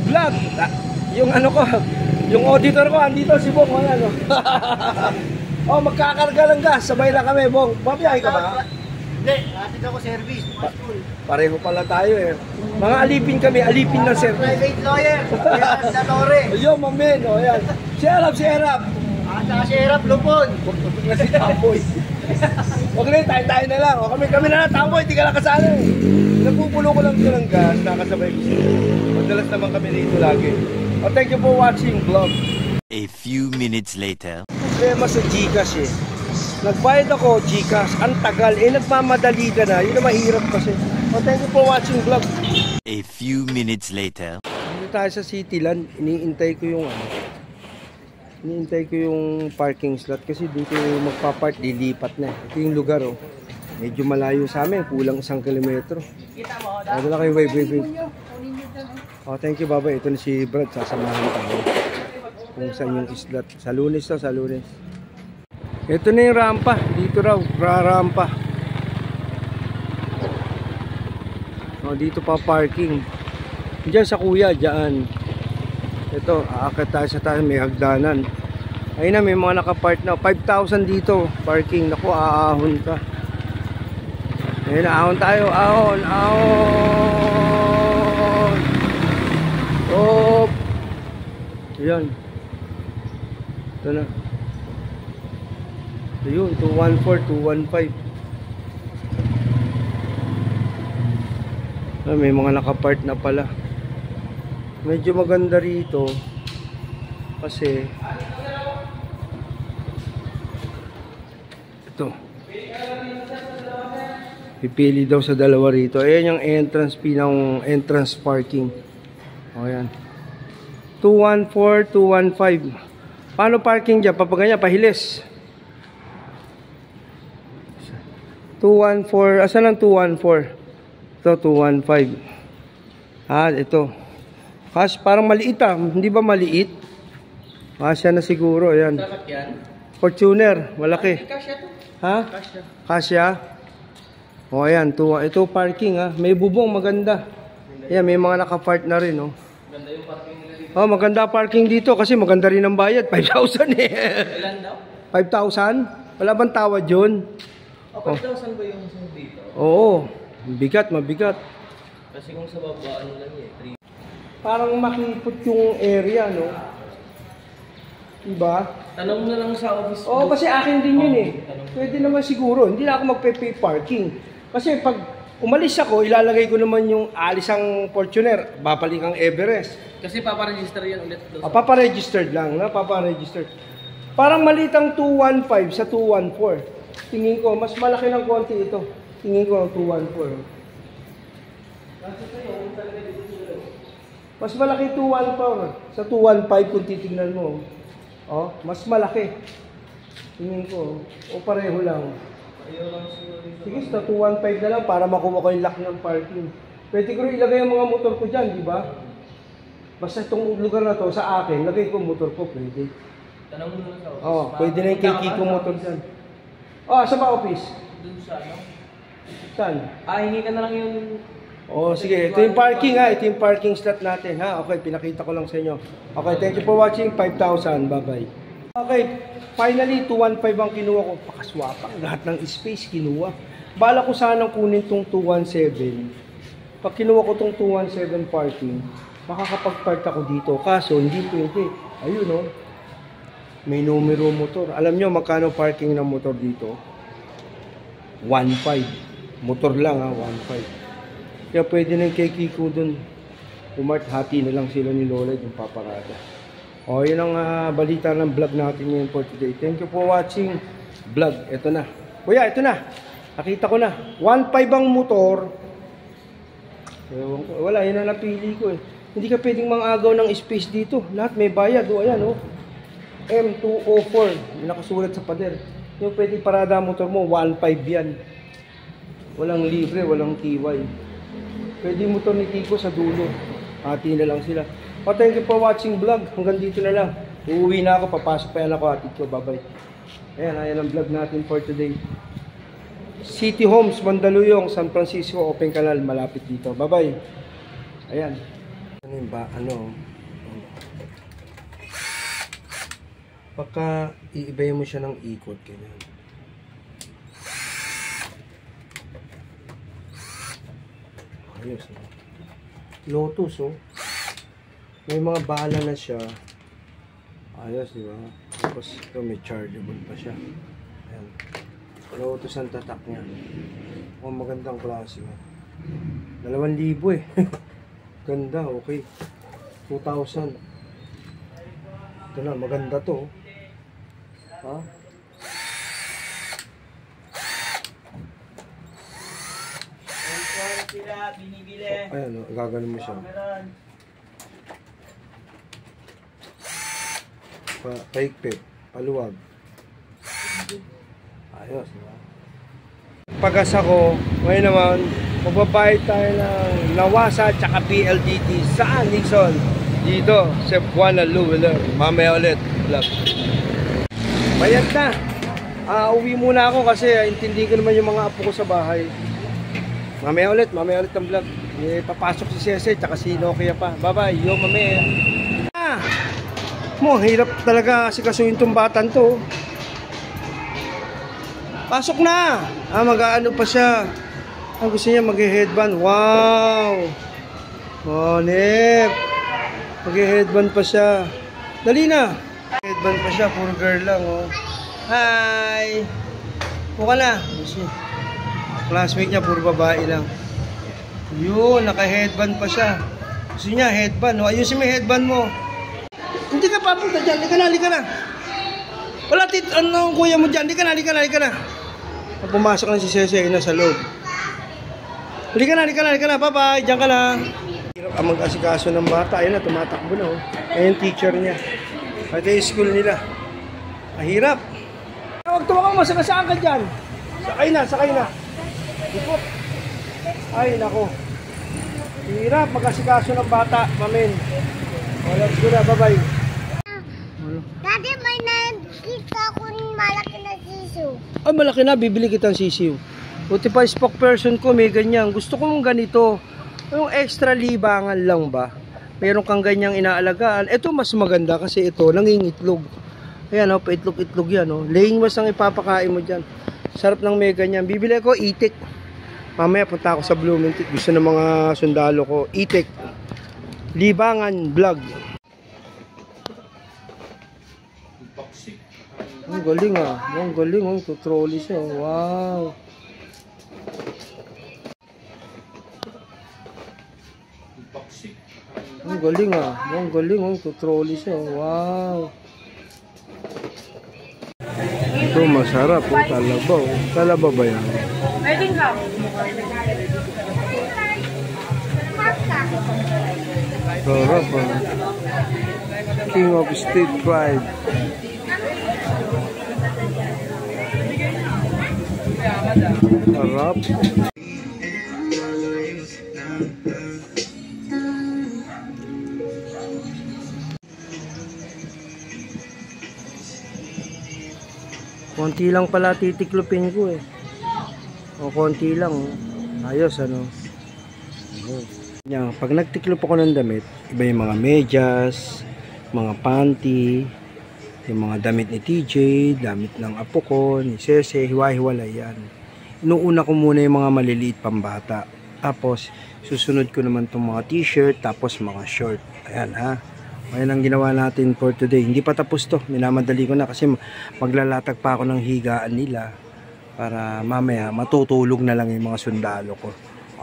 vlog. Yung ano ko, yung auditor ko, andito si Bong. Ayan, oh. Oh, magkakarga lang gas. Sabay na kami, Bong. Babiyahe ka ba? Hindi, atin ako service. Pareho pala tayo eh. Mga alipin kami, alipin ng service. Private lawyer. Yan, sa Tore. Ayun, mamen. O, ayan. Si Erap, si Erap. At si Erap Lupon. Huwag na si Tamboy. Huwag na, tayo na lang. O, kami na lang, Tamboy. Hindi ka lang kasali. Nagpupulo ko lang ito ng gas. Nakasabay ko siya. Madalas naman kami dito lagi. O, thank you for watching vlog. A few minutes later. Problema sa Gcash eh. Nagbayad ako Gcash. Ang tagal. Eh, nagmamadali ka na. Yun ang mahirap kasi. O, thank you for watching vlog. A few minutes later. Dito tayo sa Cityland. Iniintay ko yung parking slot kasi dito magpa-park, dilipat na. Ito yung lugar, oh. Medyo malayo sa amin, kulang 1 kilometro. Ano lang kayo, wave. Oh, thank you, baba. Ito na si Brad, sasamahan tayo. Kung saan yung slot. Sa Lunes to, sa Lunes. Ito na yung rampa. Dito raw, rampa. Oh, dito pa parking. Diyan sa kuya, diyan. Ito, aakyat tayo sa tayo, may hagdanan. Ayun na, may mga nakapark na. 5,000 dito, parking. Naku, aahon ka. Ayun na, ahon tayo. Ahon. Stop. Ayan. Ito na. Ayun, 214, 215. May mga nakapark na pala. Medyo maganda rito kasi ito, pipili daw sa dalawa rito. Ayan yung entrance, pinang entrance parking. O yan, 214, 215. Paano parking dyan? Papaganya, pahilis 214. Asan ang 214? Ito, 215. Ito kasi parang maliit hindi ba maliit? Kasya na siguro, ayan. Fortuner, malaki. Ha? Kasya. O ayan, ito parking May bubong, maganda. Ayan, may mga naka-park na rin, oh. Maganda yung parking nila dito. Oh, maganda parking dito kasi maganda rin ang bayad, 5,000 eh. Ilan daw? 5,000? Wala bang tawad yun? 5,000 ba yung dito? Oo, mabigat. Kasi kung sa baba, ano lang eh, 3. Parang makipot yung area, no? Diba? Tanong na lang sa office. Oo, kasi akin din yun eh. Pwede naman siguro. Hindi na ako magpe-pay parking. Kasi pag umalis ako, ilalagay ko naman yung alisang Fortuner. Babalik ang Everest. Kasi paparegister yan ulit. Paparegistered lang, na? Paparegistered. Parang maliit ang 215 sa 214. Tingin ko, mas malaki ng konti ito. Tingin ko ang 214. Kasi sa'yo, talaga dito. Mas malaki 214 sa 215 kung titignan mo. Oh, mas malaki. Tingin ko. O pareho lang. Sige, sa 215 na lang para makuha ko yung lock ng parking. Pwede ko rin ilagay ang mga motor ko dyan, di ba? Basta itong lugar na to sa akin, lagay ko motor ko, pwede. Tanong mo na sa office. Oh, pwede na yung kay Kiko motor dyan. Oh, saan ba office? Doon sa ano? Saan? Hingi ka na lang yung... Oh, sige. Ito yung parking Ito yung parking slot natin Okay, pinakita ko lang sa inyo. Okay, thank you for watching. 5,000. Bye-bye. Okay, finally 215 ang kinuha ko. Pakaswapang. Lahat ng space kinuha. Bala ko sanang kunin tong 217. Pag kinuha ko tong 217 parking, makakapag-park ako dito. Kaso hindi pwede. Ayun, oh. May numero motor. Alam nyo magkano parking ng motor dito? 1.5. Motor lang 1.5. Kaya pwede na yung kay Kiko dun. Hati na lang sila ni Lola yung paparada. O, yun ang balita ng vlog natin ngayon for today. Thank you for watching vlog. Ito na. Kuya, ito na. Nakita ko na. 1.5 ang motor. Wala, yun ang napili ko eh. Hindi ka pwedeng mangagaw ng space dito. Lahat may bayad. O, ayan o. M204. May nakasulat sa pader. Yung pwedeng parada motor mo, 1.5 yan. Walang libre, walang TY. Pwede yung motor ni Kiko sa dulo. Hati na lang sila. Thank you for watching vlog. Hanggang dito na lang. Uuwi na ako. Papasok pa yan ako. Hatid ko. Bye-bye. Ayan ang vlog natin for today. City Homes, Mandaluyong, San Francisco, Open Canal. Malapit dito. Bye-bye. Ayan. Ano yung ba? Ano? Pagka iibay mo siya ng ikot, ganyan. Ayos, no? Lotus, oh. May mga bala na siya. Ayos, di ba? Tapos ito may chargeable pa siya. Ayan. Lotus ang tatak niya. Oh, magandang klase. 2,000 eh. Ganda, okay. 2,000. Ito na, maganda to. Ha? Oh, ayan, oh, gaganon mo siya. Paikpit, paluwag. Ayos, diba? Pagas ako, ngayon naman, magbabayad tayo ng Nawasa at PLDT. Saan, Nixon? Dito, sa Buana Luwiller. Mamaya ulit, vlog. Bayad na. Uwi muna ako kasi intindi ko naman yung mga apo ko sa bahay. Mamaya ulit ang vlog. Papasok si Sese, tsaka si Nokia pa. Bye-bye, yo mamaya. Hirap talaga kasi kasuhin tong batan to. Pasok na! Mag-aano pa siya. Ang gusto niya mag-headband. Wow! Oh, Nep! Mag-headband pa siya. Dali na! Headband pa siya, puro girl lang, oh. Hi! Buka na! Classmate niya, puro babae lang. Yun, naka-headband pa siya. Gusto niya, headband. Oh, ayusin mo yung headband mo. Hindi ka papunta dyan. Halika na. Wala ano kuya mo dyan. Halika na. Pumasok na si Sese, na sa loob. Halika na. Bye-bye. Diyan ka na. Hirap ang mag-asikaso ng bata. Ayun na, tumatakbo na. Oh. Ayun yung teacher niya. Ito yung school nila. Mahirap. Huwag tumakang masakasaan ka dyan. Sakay na. Ikot. Ay, nako. Hirap mag-asikaso ng bata, mamin. Let's go na, bye-bye. Daddy, may nakita akong malaki na sisiw. Ay, malaki na, bibili kitang sisiw. Buti pa spokesperson ko, may ganyan. Gusto kong ganito. Yung extra libangan lang ba? Meron kang ganyang inaalagaan. Ito mas maganda kasi ito, nangingitlog. Ayan, oh, paitlog-itlog yan. Oh. Laying mas ang ipapakain mo dyan. Sarap ng may ganyan. Bibili ko, itik. Mamaya punta ako sa Bloomington. Gusto ng mga sundalo ko, itik. Libangan vlog. Ang galing ah. Ang galing oh. Tutrolly siya. Wow. Ang galing ah. Ang galing oh. Tutrolly siya. Wow. Ito masarap oh. Talaba oh. Talaba ba yan? Pwedeng ka. Sarap ah. King of Street Pride. Sarap. Konti lang pala titiklopin ko eh. O konti lang. Ayos ano. Yan, pag nagtiklop ako ng damit, iba yung mga medyas, mga panty, yung mga damit ni TJ, damit ng apo ko, ni Sese, hiwa-hiwalay yan. Inuuna ko muna yung mga maliliit pambata. Tapos, susunod ko naman itong mga t-shirt, tapos mga short. Ayan ha. Ayan ang ginawa natin for today. Hindi pa tapos to. Minamadali ko na kasi maglalatag pa ako ng higaan nila para mamaya matutulog na lang yung mga sundalo ko.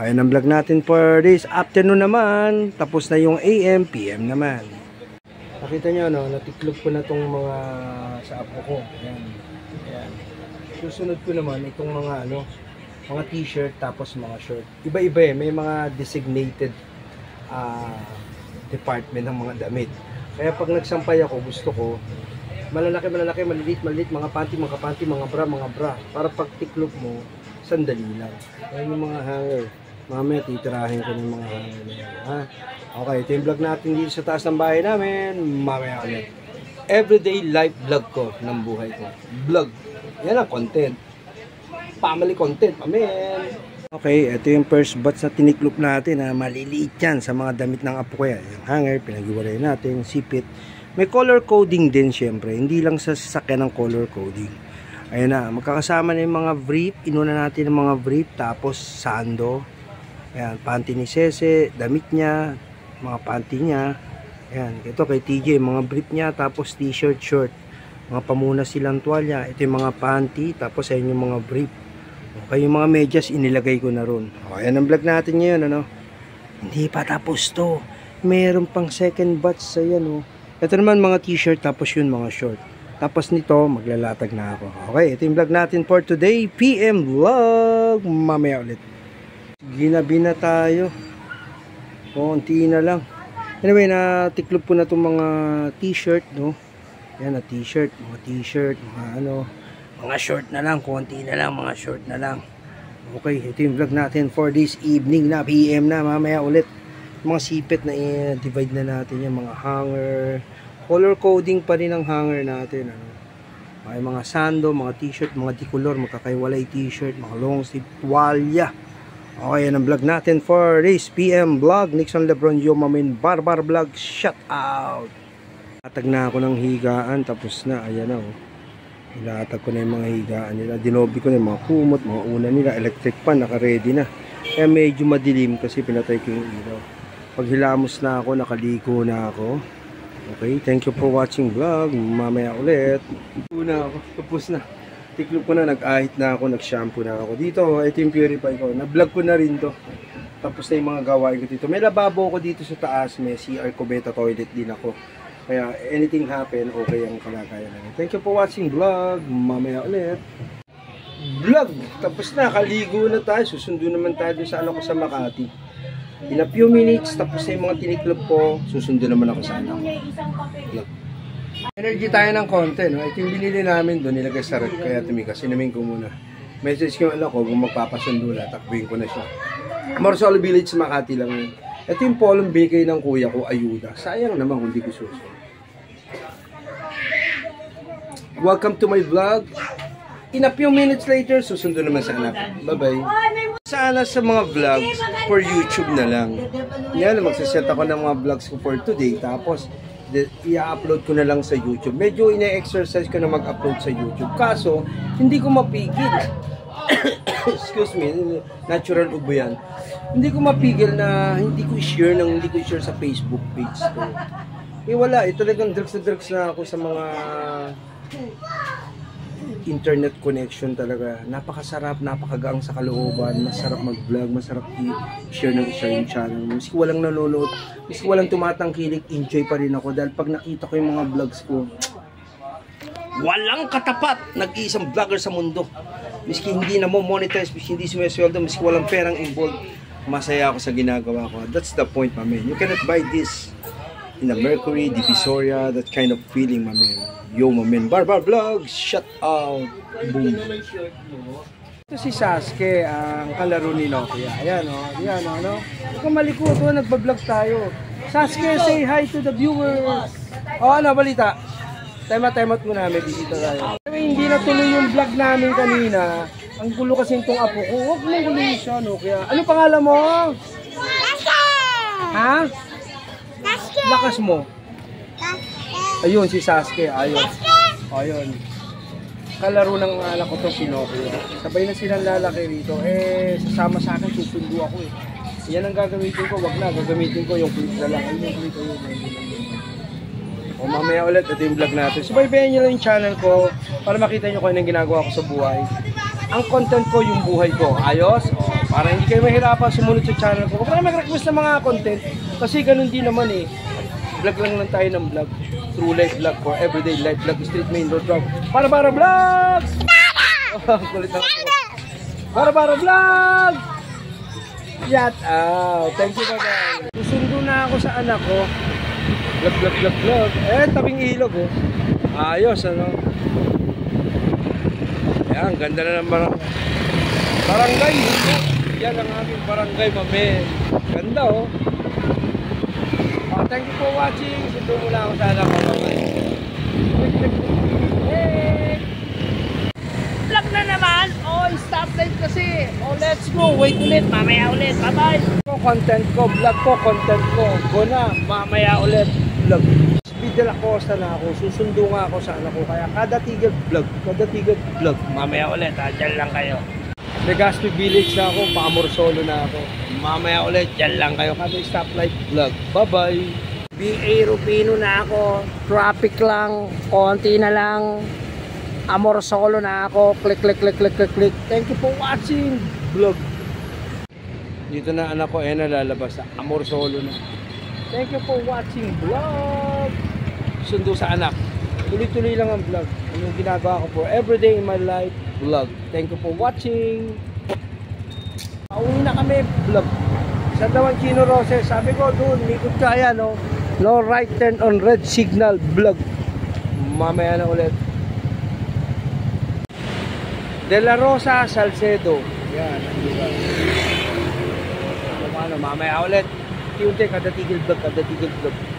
Ayan ang vlog natin for this afternoon naman. Tapos na yung AM, PM naman. Nakita nyo, no? Natiklog ko na itong mga sa apo ko. Ayan. Ayan. Susunod ko naman itong mga mga t-shirt tapos mga short. Iba-iba eh. May mga designated department ng mga damit. Kaya pag nagsampay ako, gusto ko malalaki, maliliit, mga panty, mga bra. Para pag tiklop mo, sandali lang. Ayan yung mga hanger. Mamaya titirahin ko ng mga hanger na yan. Ha? Okay, ito yung vlog natin dito sa taas ng bahay namin. Mamaya ulit. Everyday life vlog ko ng buhay ko. Vlog. Yan ang content. Family content. Amen. Okay, ito yung first batch na tiniklop natin na maliliit yan sa mga damit ng apo ko yan. Yung hanger, pinag-iwalay natin, sipit. May color coding din syempre, hindi lang sa sasakyan ng color coding. Ayun na, magkakasama na yung mga brief, inuna natin yung mga brief, tapos sando. Ayan, panty ni Sese, damit niya, mga panty niya. Ayan, ito kay TJ, mga brief niya, tapos t-shirt, short. Mga pamuna silang tuwalya, ito yung mga panty, tapos ayun yung mga brief. Okay, yung mga medyas inilagay ko na ron. Okay, ang vlog natin ngayon, ano? Hindi pa tapos to. Meron pang second batch sa yan, oh. Ito naman mga t-shirt, tapos yun mga short. Tapos nito, maglalatag na ako. Okay, ito yung vlog natin for today. PM vlog. Mamaya ulit. Ginabi na tayo. Konti na lang. Anyway, natiklop ko na itong mga t-shirt, no? Yan, na t-shirt, mga ano. Mga short na lang, konti na lang, mga short na lang. Okay, ito yung vlog natin for this evening na, PM na, mamaya ulit. Mga sipit na divide na natin yung mga hanger. Color coding pa rin ang hanger natin. Ano? May mga sando, mga t-shirt, mga dicolor, magkakaiwalay t-shirt, mga long sleeve, tuwalya. Okay, yan ang vlog natin for this PM vlog. Nixon Lebron, Yomamin, Barbar Vlog, shout out. Atag na ako ng higaan, tapos na, ayan na, oh. Ilatag ko na yung mga higaan nila. Dinobi ko na yung mga kumot, mga una nila. Electric pan, naka-ready na. Kaya medyo madilim kasi pinatay ko yung ilaw. Pag hilamos na ako, nakaligo na ako. Okay, thank you for watching vlog. Mamaya ulit. Una ako, tapos na. Tiklop ko na, nag-ahit na ako, nag-shampoo na ako. Dito, ito yung purify ko. Na-vlog ko na rin to. Tapos na yung mga gawain ko dito. May lababo ko dito sa taas. May CR Cubeta toilet din ako. Kaya anything happen, okay ang kalagayan namin. Thank you for watching vlog. Mamaya ulit. Vlog! Tapos na, kaligo na tayo. Susundo naman tayo sa ano ko sa Makati. In a few minutes, tapos na yung mga tiniklop ko. Susundo naman ako sa ano. Vlog. Energy tayo ng konti, no? Ito yung binili namin doon, nilagay sa rep. Kaya tumikas, sinamin ko muna. Message ko yung anak ko, kung magpapasundo na, takbuhin ko na siya. Morsolo Village, Makati lang yun. Ito yung polong bigay ng kuya ko, ayuda. Sayang naman kung di ko susunod. Welcome to my vlog. In a few minutes later, susundo naman sa anak. Bye-bye. Sana sa mga vlogs for YouTube na lang. Yan, magsaset ako ng mga vlogs ko for today. Tapos, i-upload ko na lang sa YouTube. Medyo ina-exercise ko na mag-upload sa YouTube. Kaso, hindi ko mapigil. Excuse me, natural ubo yan. Hindi ko mapigil na hindi ko i-share sa Facebook page ko. Wala, talagang drugs na ako sa mga internet connection talaga. Napakasarap, napakagang sa kalooban, masarap mag-vlog, masarap i-share ng yung channel. Miski walang nanonood, miski walang tumatangkilik, enjoy pa rin ako dahil pag nakita ko yung mga vlogs ko, walang katapat, nag-iisang vlogger sa mundo. Miski hindi na mo monetize, miski hindi sumisweldo, miski walang perang involved, masaya ako sa ginagawa ko. That's the point, my man. You cannot buy this in a Mercury, Divisoria, that kind of feeling, my man. Yo, my man. Barbar Vlog, shout out. Boom. Ito si Sasuke, ang kalaro ni Nokia. Ayan, o. Ayan, o, ano? Kung malikot, o, nagbablog tayo. Sasuke, say hi to the viewers. O, ano, balita? Tema-temot mo namin, bisita tayo. Hindi natuloy yung vlog namin kanina. Ang gulo kasi itong apo ko. Huwag mong guloy siya, Nokia. Ano pangalan mo? Sasuke! Ha? Sasuke! Lakas mo. Ayun, si Sasuke. Ayun. Ayun. Kalaro ng anak ko to si Nokia. Sabay na silang lalaki rito. Sasama sa akin, susundo ako eh. Yan ang gagamitin ko. Wag na, gagamitin ko yung clip na lang. Ayun yung clip, ayun. O mamaya ulit, ito yung vlog natin. Subaybayan nyo lang yung channel ko para makita nyo kung anong ginagawa ko sa buhay. Ang content ko, yung buhay ko. Ayos? O, para hindi kayo mahirapan sumunod sa channel ko. Huwag na mag-request ng mga content. Kasi ganun din naman eh. Vlog lang tayo ng vlog. True life vlog for everyday life vlog. Street main road vlog. Bara-bara vlog! Kulit na ako. Bara-bara vlog! Shout out! Thank you, bye-bye. Susundo na ako sa anak ko. Vlog, vlog, vlog, vlog. Tabing ilog oh. Ayos, ano? Ayan, ganda na ng barangay. Yan ang aming barangay, mame. Ganda oh. Thank you for watching. Sundo mo lang ako sa anak ko. Hey! Vlog na naman. Oh, stoplight kasi. Oh, let's go. Wait. wait ulit. Mamaya ulit. Bye-bye. Content ko, vlog ko, content ko. Go na, mamaya ulit, vlog. Speed de la Costa na ako, susundo nga ako sa anak ko. Kaya kada tigil vlog. Mamaya ulit, dyan lang kayo. Legazpi Village na ako, Pamor Solo na ako. Mamaya ulit, dyan lang kayo. Kada stoplight, vlog. Bye-bye. BA Rufino na ako, traffic lang, konti na lang. Amor Solo na ako, click. Thank you for watching, vlog. Dito na anak ko, nalalabas sa Amor Solo na. Thank you for watching vlog. Sundo sa anak. Tuloy-tuloy lang ang vlog. Anong ginagawa ko for everyday in my life, vlog. Thank you for watching. Pauwi na kami, vlog. Sa Dawan Chino Roses, sabi ko doon, mikot ka yan, no? No right turn on red signal, vlog. Mamaya na ulit. De La Rosa, Salcedo. Yan, ang lugar. Mamaya ulit. Unti, kada tigil vlog.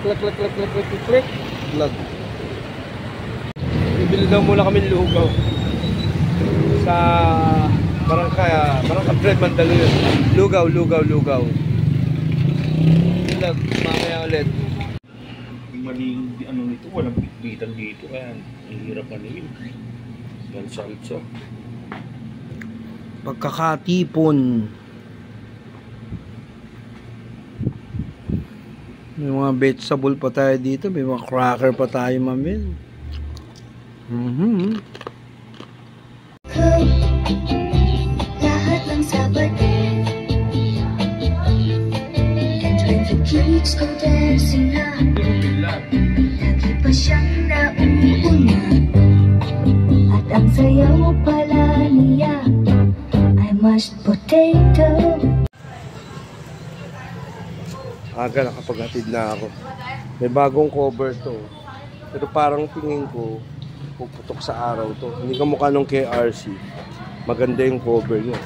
Click, vlog. Bibili daw muna kami lugaw sa Barangka Fred Mandaluyong. Lugaw. Vlog, mamaya ulit. Maling ano nito, walang bitbitan dito, kaya ang hirap manihin. Salsa. Pagkakatipon. May mga vegetable pa tayo dito, may mga cracker pa tayo, mamil. Lahat ng sabat. And when the kids go dancing na, lagi pa siyang nauuna. At ang sayaw pala niya ay mashed potato. Aga, nakapaghatid na ako. May bagong cover to. Pero parang tingin ko, puputok sa araw to. Hindi ka mukha nung KRC. Maganda yung cover niya.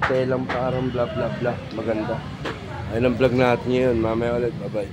Kaya lang parang bla bla bla. Maganda. Ayun ang vlog natin ngayon. Mamaya ulit. Bye bye.